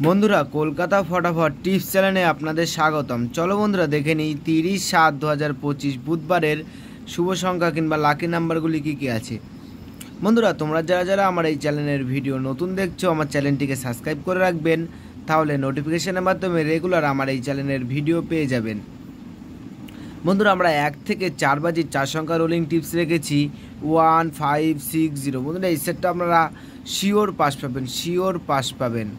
বন্ধুরা কলকাতা ফটাফট টিপস চ্যানেলে আপনাদের স্বাগতম। চলো বন্ধুরা দেখে নিই 30/7/2025 বুধবারের শুভ সংখ্যা কিংবা লাকি নাম্বারগুলি কী কী আছে। বন্ধুরা তোমরা যারা আমার এই চ্যানেলের ভিডিও নতুন দেখছো আমার চ্যানেলটিকে সাবস্ক্রাইব করে রাখবেন, তাহলে নোটিফিকেশনের মাধ্যমে রেগুলার আমার এই চ্যানেলের ভিডিও পেয়ে যাবেন। বন্ধুরা আমরা 1 থেকে 4 বাজির 4 সংখ্যা রোলিং টিপস রেখেছি 1560। বন্ধুরা এই সেটটা আপনারা শিওর পাস পাবেন।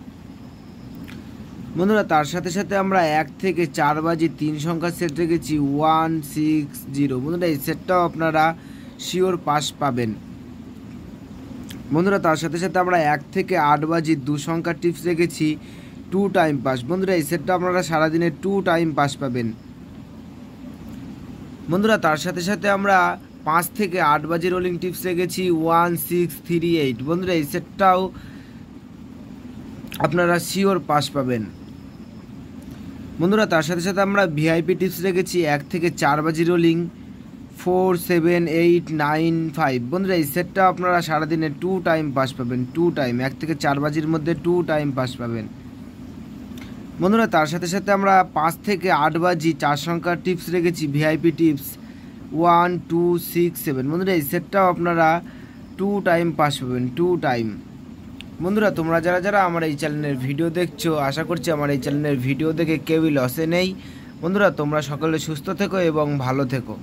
বন্ধুরা তার সাথে সাথে আমরা 1 থেকে 4 বাজি 3 সংখ্যার সেট রেখেছি 160। বন্ধুরা এই সেটটাও আপনারা শিওর পাস পাবেন। বন্ধুরা তার সাথে সাথে আমরা 1 থেকে 8 বাজি 2 সংখ্যার টিপস রেখেছি 2 টাইম পাস। বন্ধুরা এই সেটটা আপনারা সারাদিনে 2 টাইম পাস পাবেন। বন্ধুরা তার সাথে সাথে আমরা 5 থেকে 8 বাজি রোলিং টিপস রেখেছি 1638। বন্ধুরা এই সেটটাও আপনারা শিওর পাস পাবেন। বন্ধুরা তার সাথে সাথে আমরা ভিআইপি টিপস রেখেছি 1 থেকে 4 বাজি রোলিং 47895। বন্ধুরা এই সেটটা আপনারা সারাদিনে 2 টাইম পাস পাবেন। 2 টাইম 1 থেকে 4 বাজির মধ্যে 2 টাইম পাস পাবেন। বন্ধুরা তার সাথে সাথে আমরা 5 থেকে 8 বাজি 4 সংখ্যার টিপস রেখেছি ভিআইপি টিপস 1267। বন্ধুরা এই সেটটাও আপনারা 2 টাইম পাস পাবেন। 2 টাইম। বন্ধুরা তোমরা যারা আমার এই চ্যানেলের ভিডিও দেখছো, আশা করছি আমার এই চ্যানেলের ভিডিও দেখে কেউই লসে নেই। বন্ধুরা তোমরা সকলে সুস্থ থেকো এবং ভালো থেকো।